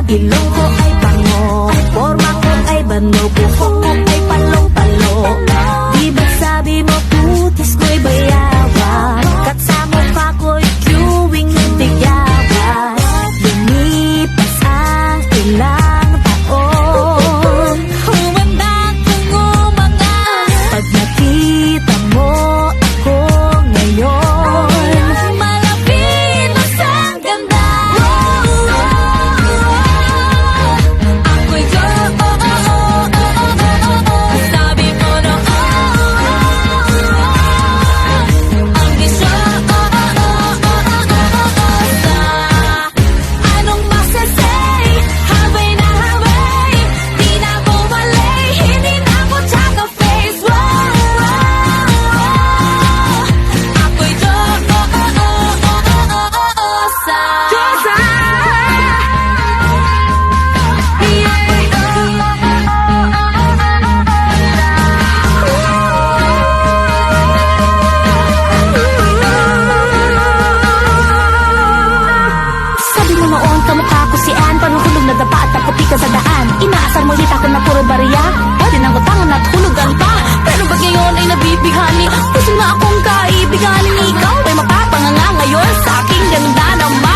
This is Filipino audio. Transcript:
Ilong ko ay bango, forma ko ay bano, buhok ko ay palong-palo. Di ba sabi mo putis ko'y bayawan, kat sa mukha ko'y queuing hindi yawas. Lumipas ang ilang taon, humanda kong umangas. Pag nakita mo ako ngayon, malapinos ang ganda. Ako'y sabi mo noon, ang isyo anong masasay? Habay na habay, di na ako malay, hindi na ako tsaka face. Ako'y sabi mo noon, kamukha ko si Ann, panuhulog na dapa at naputi ka sa daan. Inaasar mo hita ko na puro bariya, pwede nang utangan at hulugan pa. Pero ba ngayon ay nabibighani, gusto na akong kaibiganin. Ikaw ay mapapanganga ngayon sa aking ganda naman.